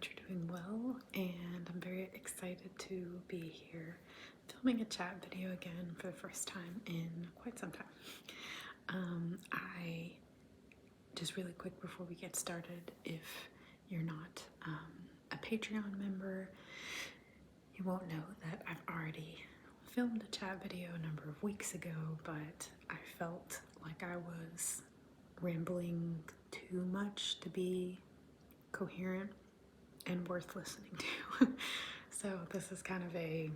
that you're doing well, and I'm very excited to be here filming a chat video again for the first time in quite some time. I just really quick before we get started, if you're not a Patreon member, you won't know that I've already filmed a chat video a number of weeks ago, but I felt like I was rambling too much to be coherent and worth listening to. So this is kind of a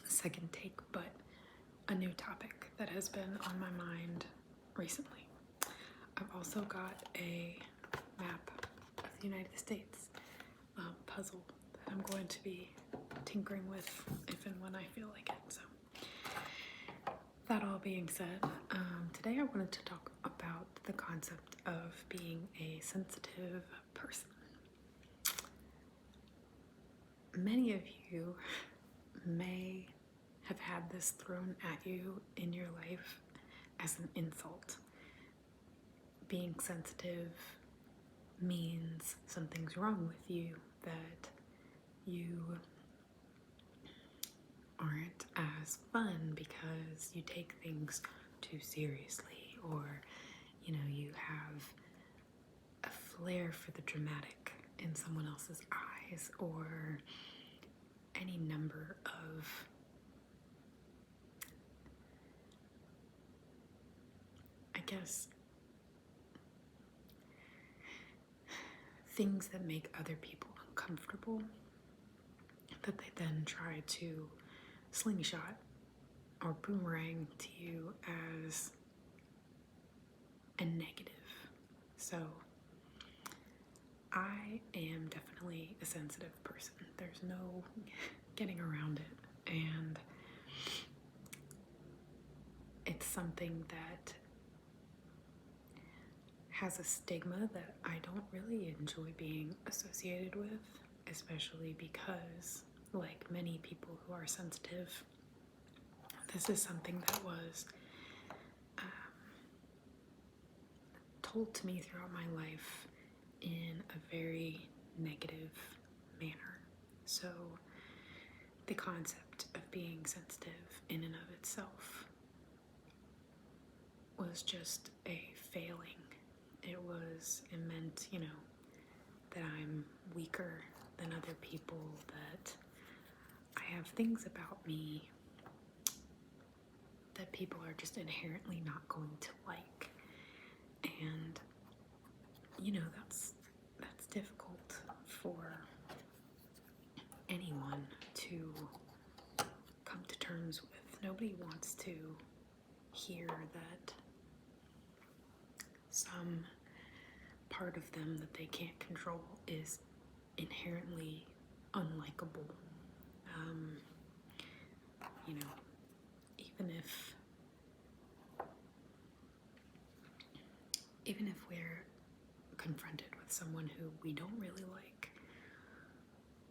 second take, but a new topic that has been on my mind recently. I've also got a map of the United States puzzle that I'm going to be tinkering with if and when I feel like it. So that all being said, today I wanted to talk about the concept of being a sensitive person. Many of you may have had this thrown at you in your life as an insult. Being sensitive means something's wrong with you, that you aren't as fun because you take things too seriously, or you have a flair for the dramatic in someone else's eyes, or any number of things that make other people uncomfortable that they then try to slingshot or boomerang to you as a negative. So I am definitely a sensitive person. There's no getting around it, and it's something that has a stigma that I don't really enjoy being associated with, especially because, like many people who are sensitive, this is something that was told to me throughout my life in a very negative manner. So the concept of being sensitive in and of itself was just a failing. It meant, that I'm weaker than other people, that I have things about me that people are just inherently not going to like. And that's difficult for anyone to come to terms with. Nobody wants to hear that some part of them that they can't control is inherently unlikable. Even if we're confronted with someone who we don't really like,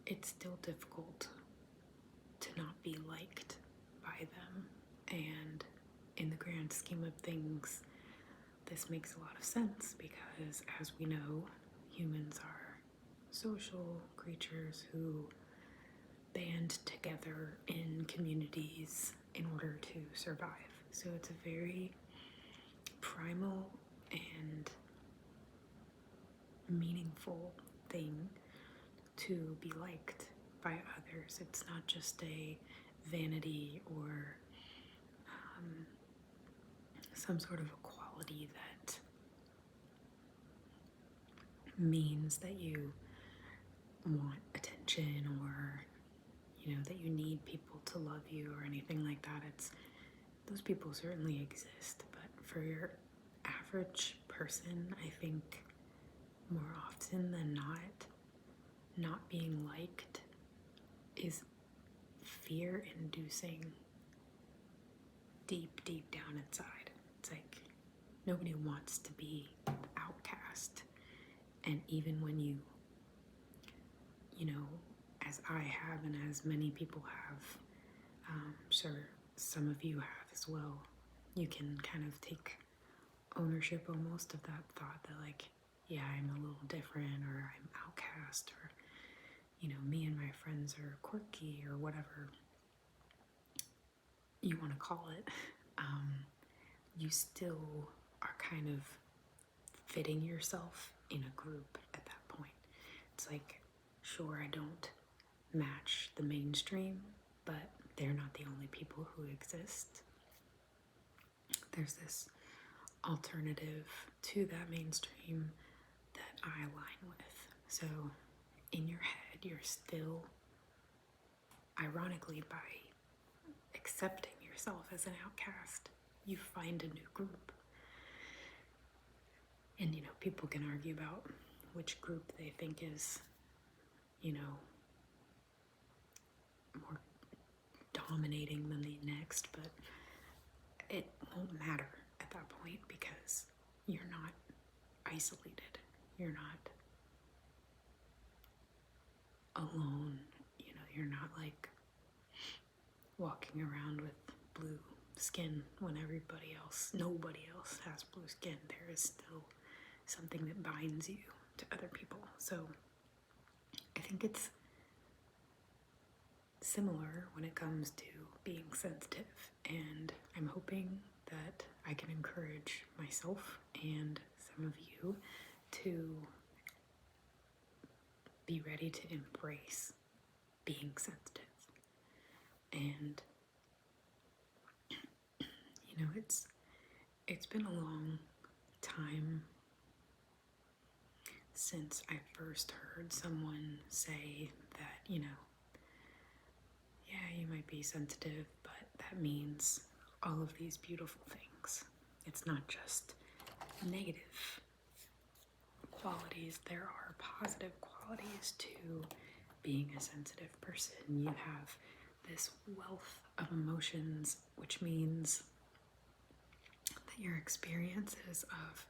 it's still difficult to not be liked by them. And in the grand scheme of things, this makes a lot of sense because, as we know, humans are social creatures who band together in communities in order to survive. So it's a very primal and meaningful thing to be liked by others. It's not just a vanity or some sort of equality that means that you want attention, or that you need people to love you or anything like that. Those people certainly exist, but for your average person, I think more often than not being liked is fear-inducing deep down inside. It's like nobody wants to be the outcast. And even when you as I have and as many people have, sure some of you have as well, you can kind of take ownership almost of that thought that, like, yeah, I'm a little different, or I'm outcast, or, me and my friends are quirky, or whatever you want to call it, you still are kind of fitting yourself in a group at that point. It's like, sure, I don't match the mainstream, but they're not the only people who exist. There's this alternative to that mainstream that I align with. So in your head, you're still, ironically, by accepting yourself as an outcast, you find a new group. And, people can argue about which group they think is, more dominating than the next, but it won't matter at that point because you're not isolated. You're not alone. You're not like walking around with blue skin when nobody else has blue skin. There is still something that binds you to other people. So I think it's similar when it comes to being sensitive, and I'm hoping that I can encourage myself and some of you to be ready to embrace being sensitive. And it's been a long time since I first heard someone say that, yeah, you might be sensitive, but that means all of these beautiful things. It's not just negative qualities. There are positive qualities to being a sensitive person. You have this wealth of emotions, which means that your experiences of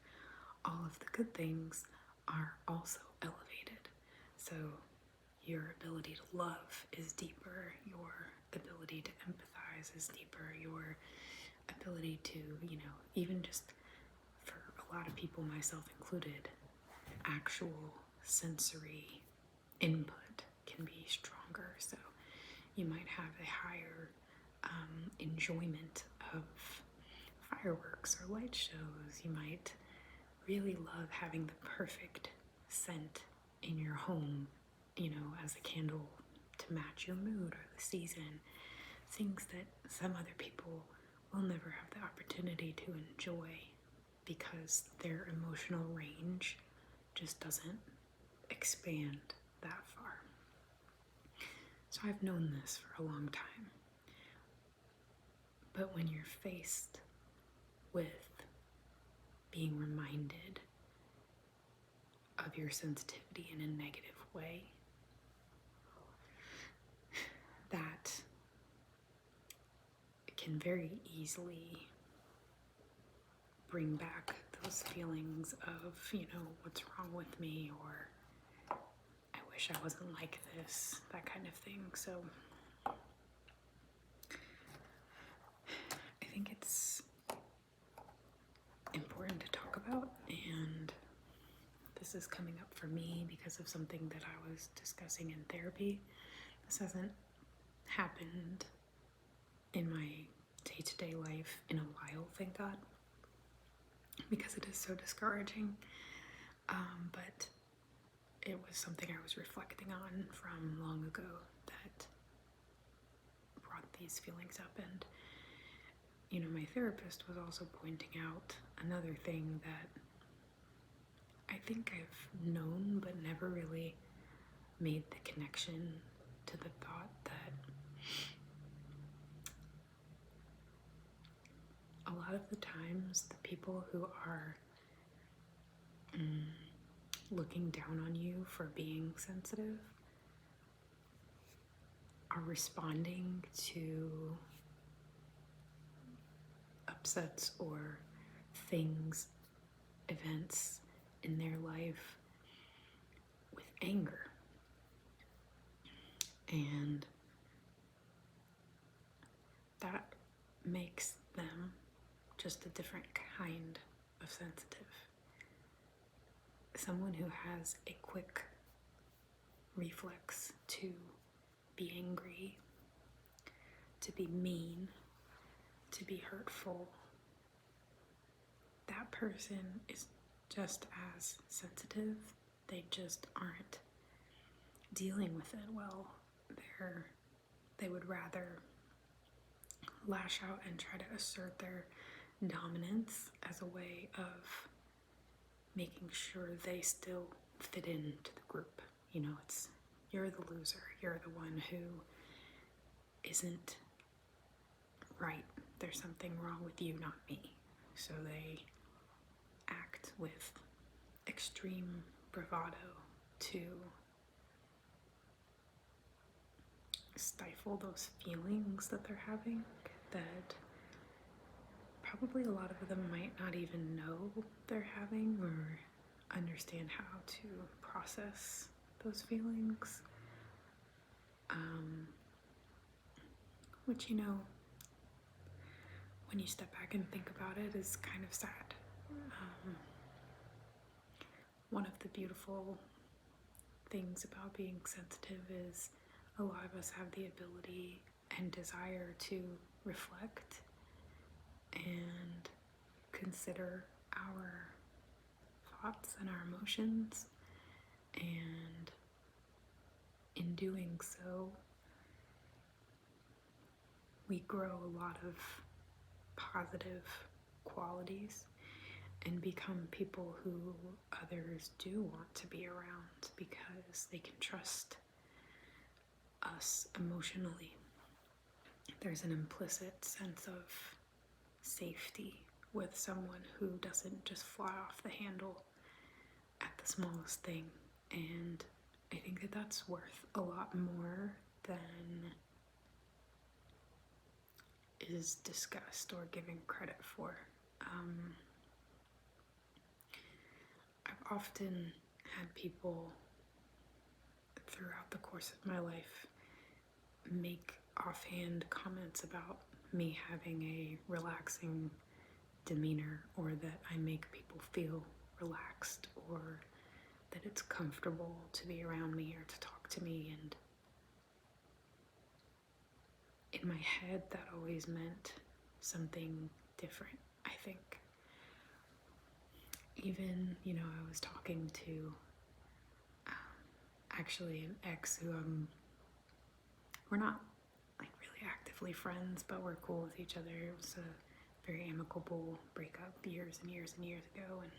all of the good things are also elevated. So your ability to love is deeper, your ability to empathize is deeper, your ability to, even just for a lot of people, myself included, actual sensory input can be stronger. So you might have a higher enjoyment of fireworks or light shows. You might really love having the perfect scent in your home, as a candle to match your mood or the season. Things that some other people will never have the opportunity to enjoy because their emotional range just doesn't expand that far. So I've known this for a long time. But when you're faced with being reminded of your sensitivity in a negative way, that can very easily bring back those feelings of, what's wrong with me, or I wish I wasn't like this, that kind of thing. So I think it's important to talk about, and this is coming up for me because of something that I was discussing in therapy. This hasn't happened in my day-to-day life in a while, thank God, because it is so discouraging. But it was something I was reflecting on from long ago that brought these feelings up. And, my therapist was also pointing out another thing that I think I've known but never really made the connection to the thought that a lot of the times the people who are looking down on you for being sensitive are responding to upsets or things, events in their life with anger. And that makes them just a different kind of sensitive. someone who has a quick reflex to be angry, to be mean, to be hurtful, that person is just as sensitive. They just aren't dealing with it well. They would rather lash out and try to assert their dominance as a way of making sure they still fit into the group. You know, it's you're the loser, you're the one who isn't right. There's something wrong with you, not me. So they act with extreme bravado to stifle those feelings that they're having that probably a lot of them might not even know they're having or understand how to process those feelings. Which, you know, when you step back and think about it, is kind of sad. One of the beautiful things about being sensitive is a lot of us have the ability and desire to reflect and consider our thoughts and our emotions, and in doing so, we grow a lot of positive qualities and become people who others do want to be around because they can trust us emotionally. There's an implicit sense of safety with someone who doesn't just fly off the handle at the smallest thing. And I think that that's worth a lot more than is discussed or given credit for. I've often had people throughout the course of my life make offhand comments about me having a relaxing demeanor, or that I make people feel relaxed, or that it's comfortable to be around me or to talk to me. And in my head, that always meant something different, I think. Even, you know, I was talking to actually an ex who we're not like really actively friends, but we're cool with each other. It was a very amicable breakup years and years and years ago, and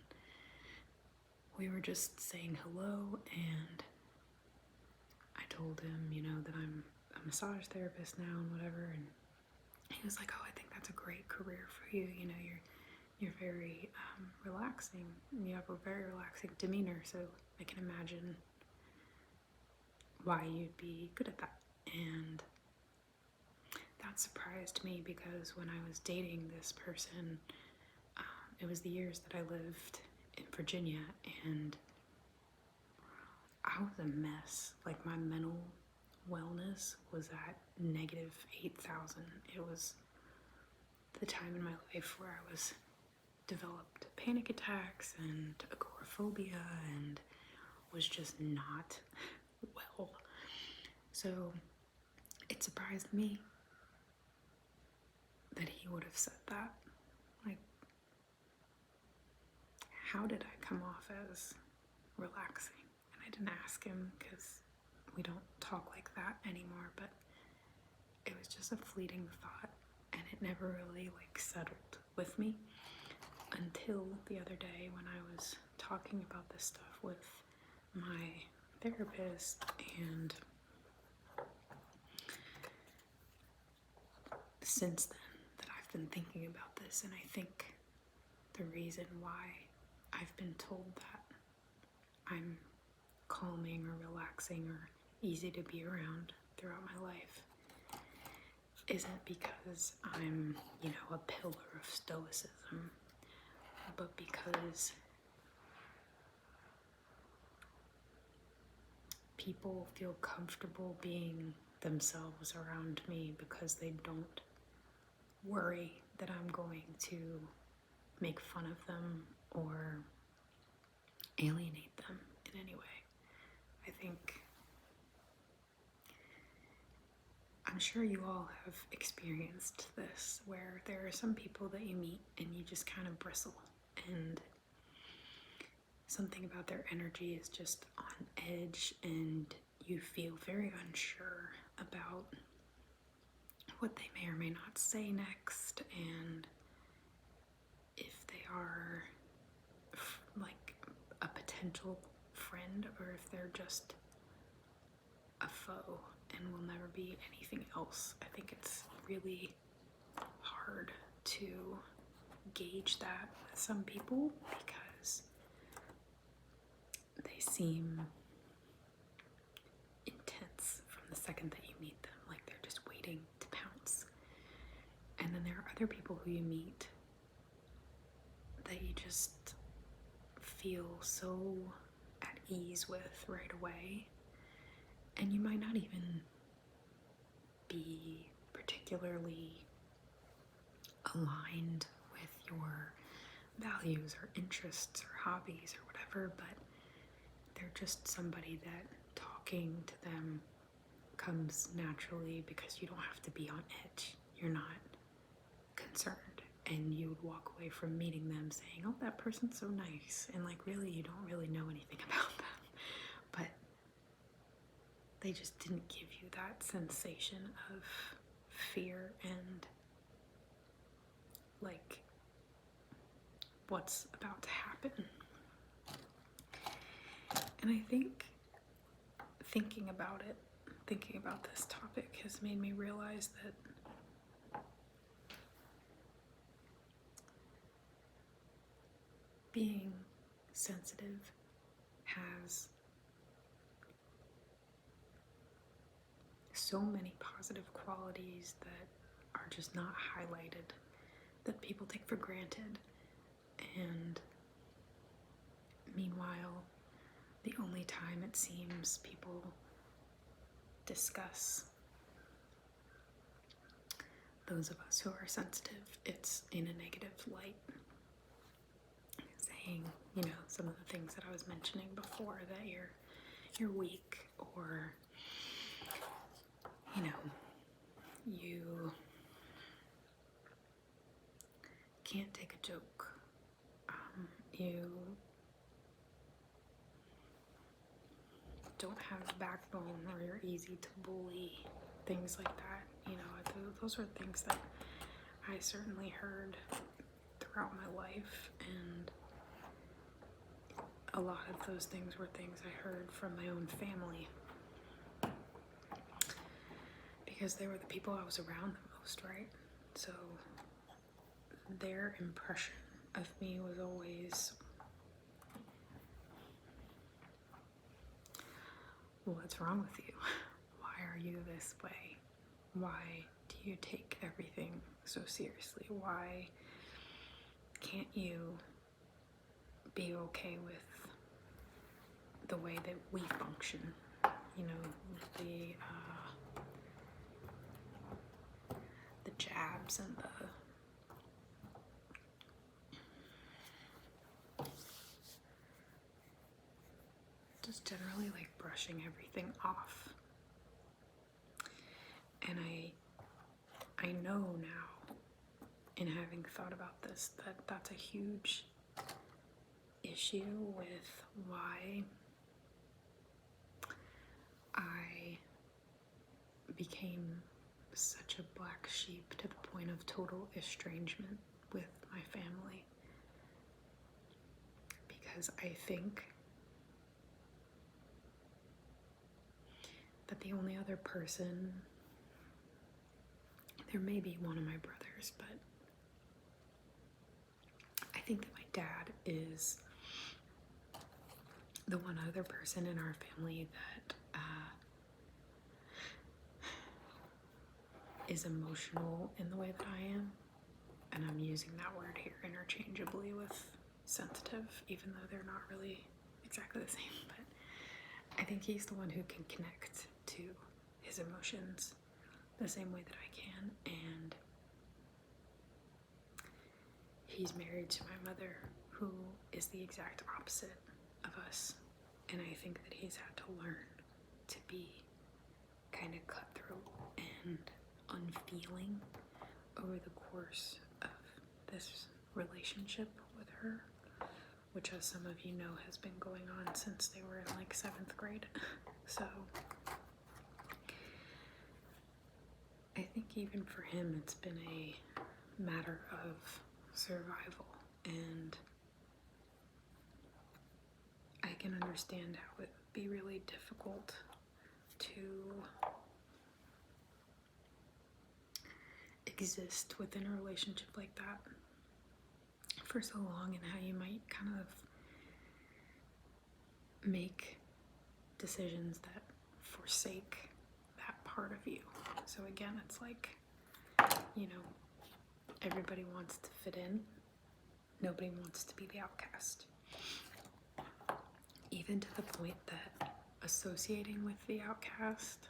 we were just saying hello, and I told him, you know, that I'm a massage therapist now and whatever, and he was like, oh, I think that's a great career for you. You know, you're very relaxing. You have a very relaxing demeanor, so I can imagine why you'd be good at that. And that surprised me, because when I was dating this person, it was the years that I lived in Virginia, and I was a mess. Like, my mental wellness was at negative 8,000. It was the time in my life where I was developed panic attacks and agoraphobia and was just not well. So it surprised me that he would have said that. Like, how did I come off as relaxing? And I didn't ask him because we don't talk like that anymore, but it was just a fleeting thought, and it never really like settled with me until the other day when I was talking about this stuff with my therapist. And since then that I've been thinking about this, and I think the reason why I've been told that I'm calming or relaxing or easy to be around throughout my life isn't because I'm, you know, a pillar of stoicism, but because people feel comfortable being themselves around me, because they don't worry that I'm going to make fun of them or alienate them in any way. I'm sure you all have experienced this, where there are some people that you meet and you just kind of bristle, and something about their energy is just on edge, and you feel very unsure about what they may or may not say next, and if they are like a potential friend or if they're just a foe and will never be anything else. I think it's really hard to gauge that with some people because they seem intense from the second that you meet them, like they're just waiting to pounce. And then there are other people who you meet that you just feel so at ease with right away, and you might not even be particularly aligned with your values or interests or hobbies or whatever, but they're just somebody that talking to them comes naturally because you don't have to be on edge. You're not concerned, and you would walk away from meeting them saying, oh, that person's so nice, and like really you don't really know anything about them, but they just didn't give you that sensation of fear and like what's about to happen. And I think thinking about this topic has made me realize that being sensitive has so many positive qualities that are just not highlighted, that people take for granted. And meanwhile, the only time it seems people discuss those of us who are sensitive, it's in a negative light, saying, you know, some of the things that I was mentioning before, that you're weak, or you know, you can't take a joke, you don't have a backbone, or you're easy to bully, things like that. You know, those are things that I certainly heard throughout my life, and a lot of those things were things I heard from my own family, because they were the people I was around the most, right? So their impression of me was always, what's wrong with you? Why are you this way? Why do you take everything so seriously? Why can't you be okay with the way that we function? You know, the jabs and just generally like brushing everything off. And I know now, in having thought about this, that that's a huge issue with why I became such a black sheep to the point of total estrangement with my family. Because I think that the only other person, there may be one of my brothers, but I think that my dad is the one other person in our family that is emotional in the way that I am. And I'm using that word here interchangeably with sensitive, even though they're not really exactly the same. But I think he's the one who can connect to his emotions the same way that I can. And he's married to my mother, who is the exact opposite of us, and I think that he's had to learn to be kind of cutthroat and unfeeling over the course of this relationship with her, which, as some of you know, has been going on since they were in like 7th grade. So I think even for him, it's been a matter of survival, and I can understand how it would be really difficult to exist within a relationship like that for so long, and how you might kind of make decisions that forsake that part of you. So again, it's like, you know, everybody wants to fit in, nobody wants to be the outcast. Even to the point that associating with the outcast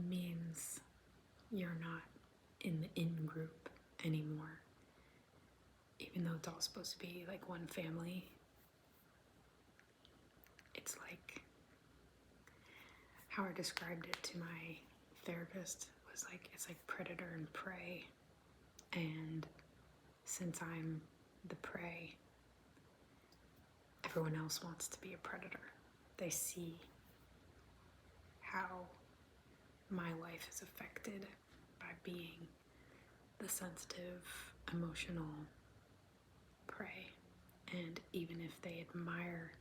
means you're not in the in group anymore. Even though it's all supposed to be like one family, it's like how I described it to my therapist was like, it's like predator and prey. And since I'm the prey, everyone else wants to be a predator. They see how my life is affected by being the sensitive, emotional prey. And even if they admire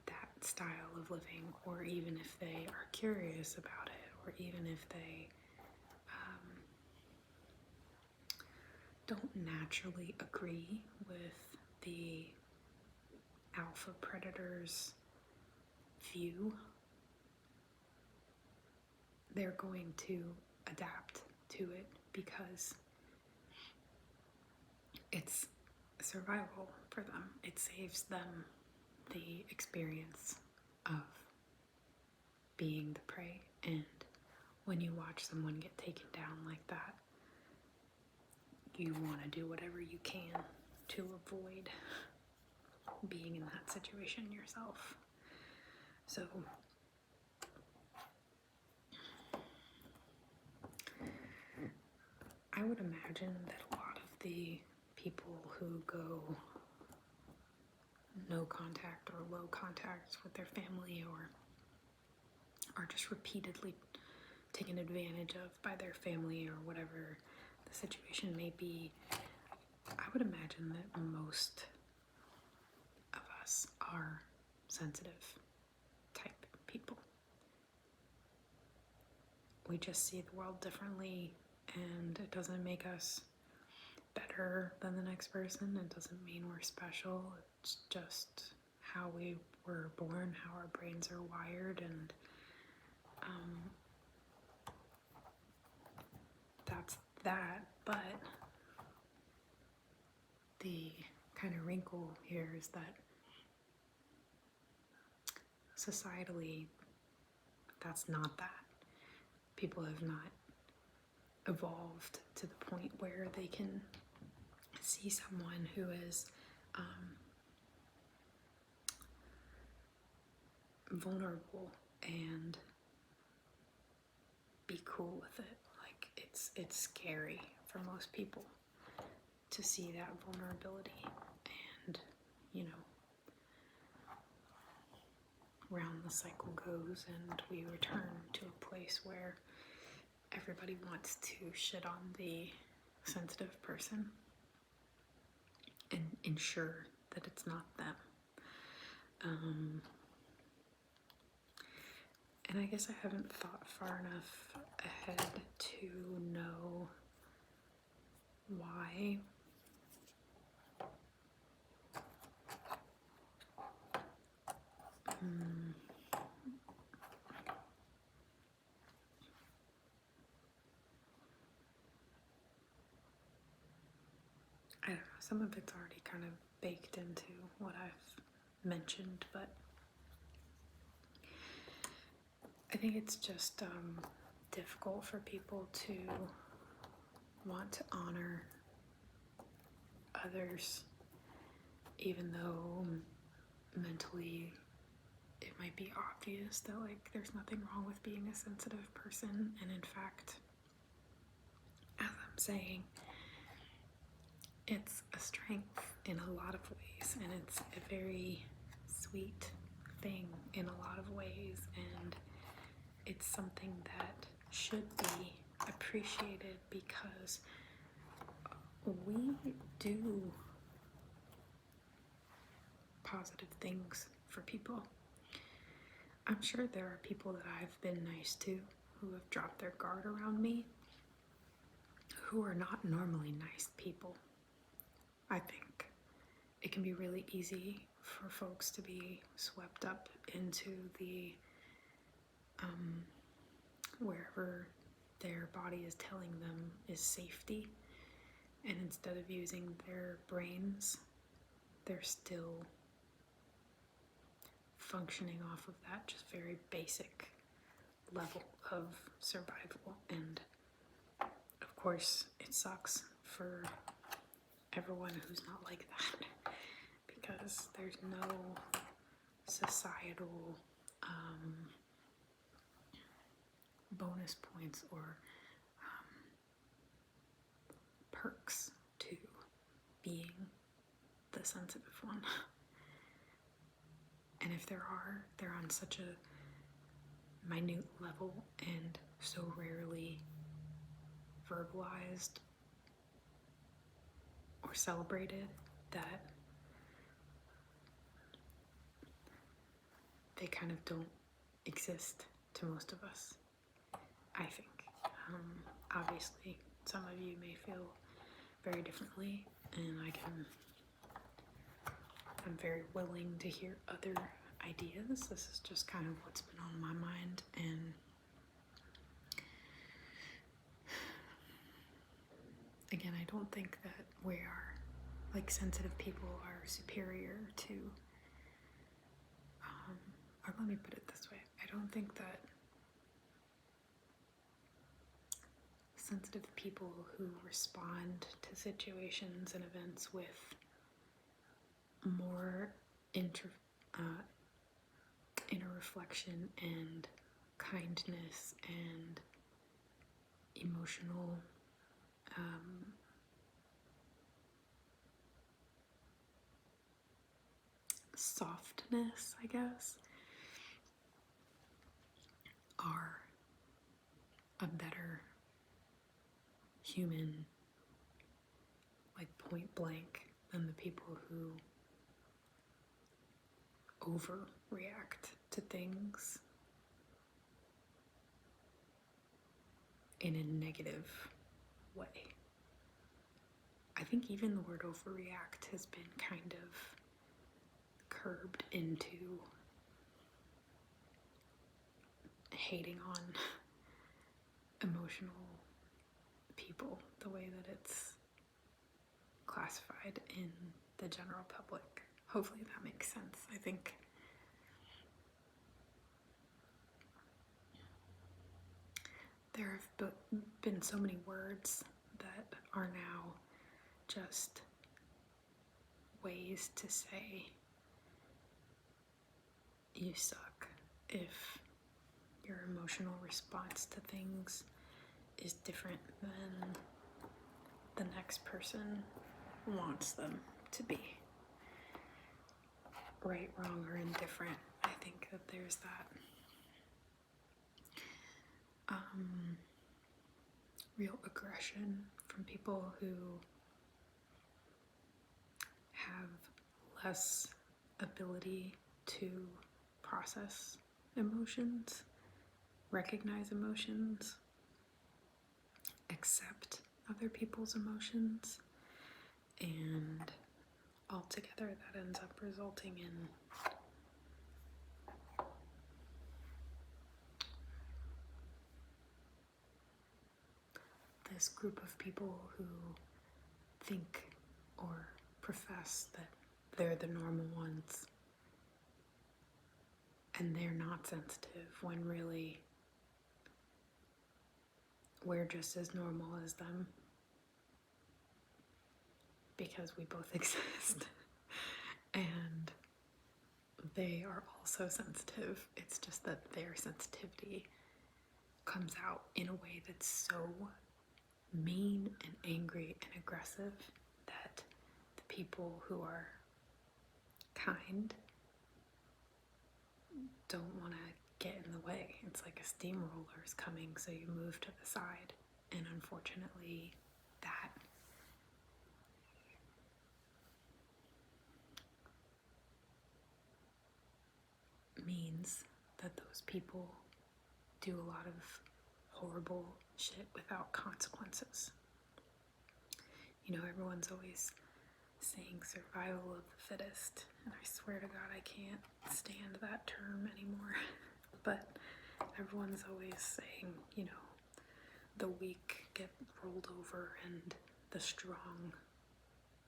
that style of living, or even if they are curious about it, or even if they don't naturally agree with the alpha predator's view, they're going to adapt to it because it's survival for them. It saves them the experience of being the prey. And when you watch someone get taken down like that, you want to do whatever you can to avoid being in that situation yourself. So I would imagine that a lot of the people who go no contact or low contact with their family, or are just repeatedly taken advantage of by their family, or whatever the situation may be, I would imagine that most of us are sensitive type people. We just see the world differently, and it doesn't make us better than the next person. It doesn't mean we're special. It's just how we were born, how our brains are wired, and that's that. But the kind of wrinkle here is that societally, that's not that. People have not evolved to the point where they can see someone who is vulnerable and be cool with it. Like, it's scary for most people to see that vulnerability, and you know, round the cycle goes, and we return to a place where everybody wants to shit on the sensitive person and ensure that it's not them. And I guess I haven't thought far enough ahead to know why I don't know, some of it's already kind of baked into what I've mentioned, but I think it's just difficult for people to want to honor others even though mentally it might be obvious that like there's nothing wrong with being a sensitive person, and in fact, as I'm saying, it's a strength in a lot of ways, and it's a very sweet thing in a lot of ways, and it's something that should be appreciated because we do positive things for people. I'm sure there are people that I've been nice to who have dropped their guard around me who are not normally nice people. I think it can be really easy for folks to be swept up into the wherever their body is telling them is safety, and instead of using their brains, they're still functioning off of that just very basic level of survival. And of course it sucks for everyone who's not like that, because there's no societal bonus points or perks to being the sensitive one. And if there are, they're on such a minute level and so rarely verbalized or celebrated that they kind of don't exist to most of us, I think. Obviously, some of you may feel very differently, and I'm very willing to hear other ideas. This is just kind of what's been on my mind, and again, I don't think that we are, like, sensitive people are superior to, or let me put it this way, I don't think that sensitive people who respond to situations and events with more inner reflection and kindness and emotional softness, I guess, are a better human, like, point blank, than the people who overreact to things in a negative way. I think even the word overreact has been kind of curbed into hating on emotional people, the way that it's classified in the general public. Hopefully that makes sense. I think there have been so many words that are now just ways to say you suck if your emotional response to things is different than the next person wants them to be. Right, wrong, or indifferent. I think that there's that real aggression from people who have less ability to process emotions, recognize emotions, accept other people's emotions, and altogether that ends up resulting in this group of people who think or profess that they're the normal ones and they're not sensitive, when really we're just as normal as them, because we both exist. and they are also sensitive. It's just that their sensitivity comes out in a way that's so mean and angry and aggressive that the people who are kind don't want to get in the way. It's like a steamroller is coming, so you move to the side. And unfortunately, that means that those people do a lot of horrible shit without consequences. You know, everyone's always saying survival of the fittest, and I swear to God I can't stand that term anymore. But everyone's always saying, you know, the weak get rolled over and the strong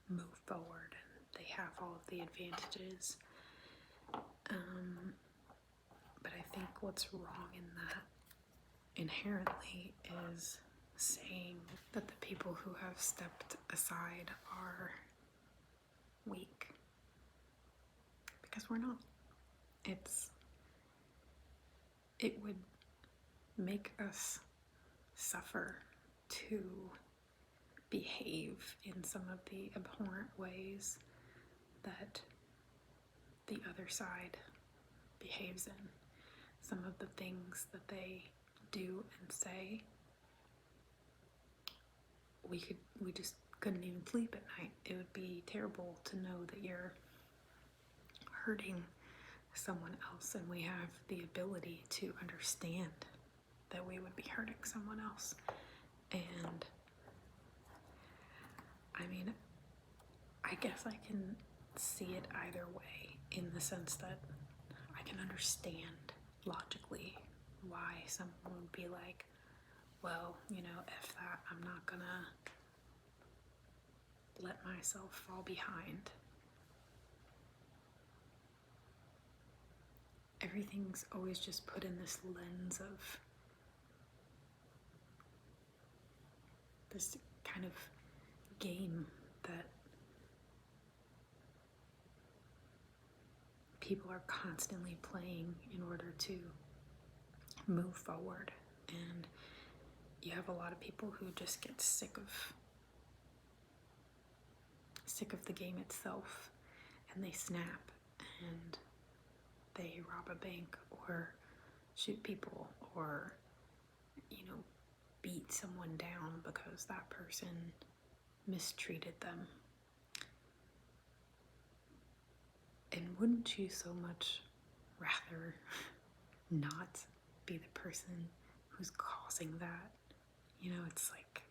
move forward and they have all of the advantages. But I think what's wrong in that inherently is saying that the people who have stepped aside are weak, because we're not. It would make us suffer to behave in some of the abhorrent ways that the other side behaves in. Some of the things that they do and say, we just couldn't even sleep at night. It would be terrible to know that you're hurting someone else, and we have the ability to understand that we would be hurting someone else. And I mean, I guess I can see it either way, in the sense that I can understand logically why someone would be like, well, you know, F that, I'm not gonna let myself fall behind. Everything's always just put in this lens of this kind of game that people are constantly playing in order to move forward. And you have a lot of people who just get sick of the game itself, and they snap and they rob a bank or shoot people or, you know, beat someone down because that person mistreated them. And wouldn't you so much rather not be the person who's causing that? You know, it's like,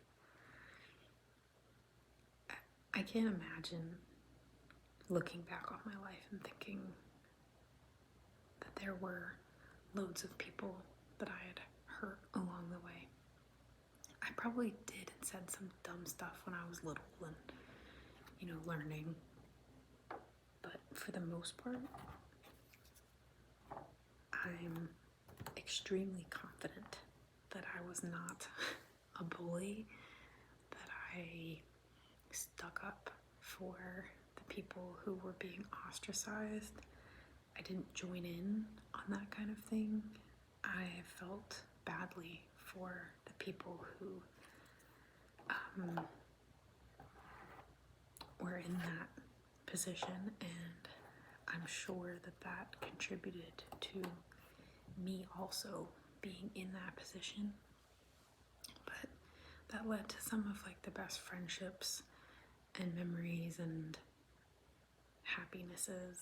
I can't imagine looking back on my life and thinking that there were loads of people that I had hurt along the way. I probably did and said some dumb stuff when I was little and, you know, learning. But for the most part, I'm extremely confident that I was not a bully, that I stuck up for the people who were being ostracized. I didn't join in on that kind of thing. I felt badly for the people who were in that position, and I'm sure that that contributed to me also being in that position. But that led to some of like the best friendships and memories and happinesses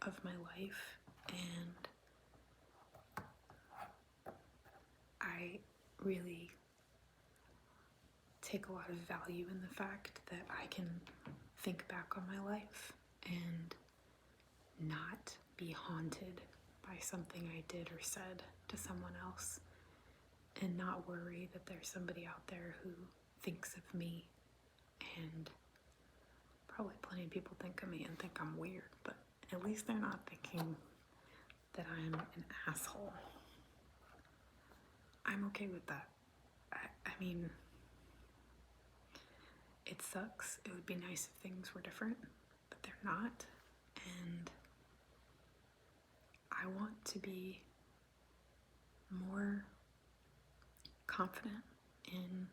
of my life, and I really take a lot of value in the fact that I can think back on my life and not be haunted by something I did or said to someone else, and not worry that there's somebody out there who thinks of me. And probably plenty of people think of me and think I'm weird, but at least they're not thinking that I'm an asshole. I'm okay with that. I mean, it sucks. It would be nice if things were different, but they're not. And I want to be more confident in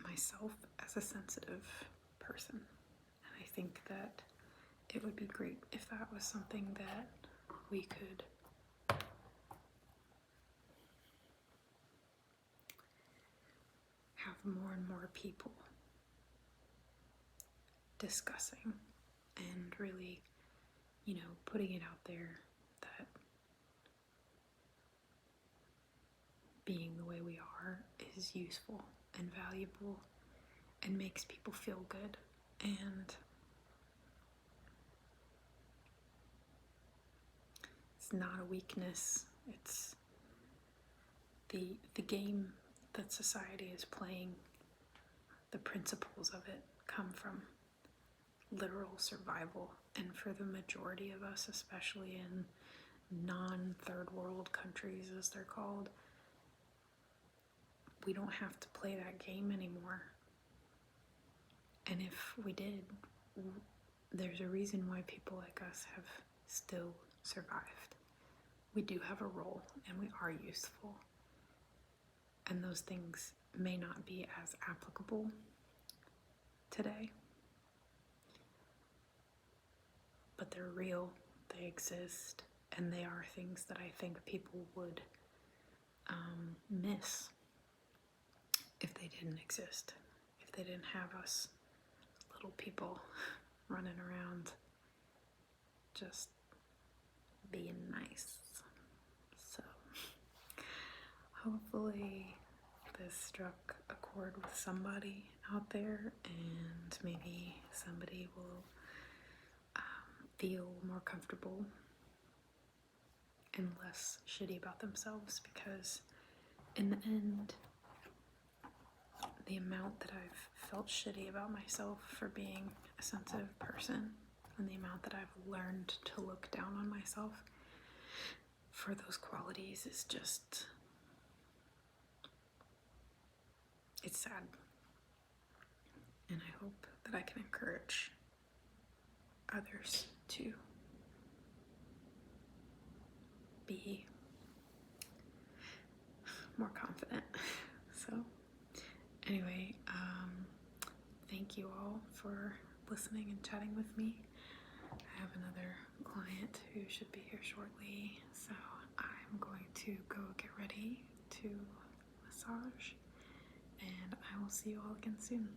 myself as a sensitive person. And I think that it would be great if that was something that we could have more and more people discussing and really, putting it out there that being the way we are is useful and valuable and makes people feel good. And it's not a weakness. It's the game that society is playing. The principles of it come from literal survival, and for the majority of us, especially in non-third world countries as they're called, we don't have to play that game anymore. And if we did, there's a reason why people like us have still survived. We do have a role and we are useful, and those things may not be as applicable today, but they're real, they exist, and they are things that I think people would miss if they didn't exist, if they didn't have us little people running around just being nice. So hopefully this struck a chord with somebody out there, and maybe somebody will feel more comfortable and less shitty about themselves, because in the end, the amount that I've felt shitty about myself for being a sensitive person, and the amount that I've learned to look down on myself for those qualities is just, it's sad. And I hope that I can encourage others to be more confident. So anyway, thank you all for listening and chatting with me. I have another client who should be here shortly, so I'm going to go get ready to massage, and I will see you all again soon.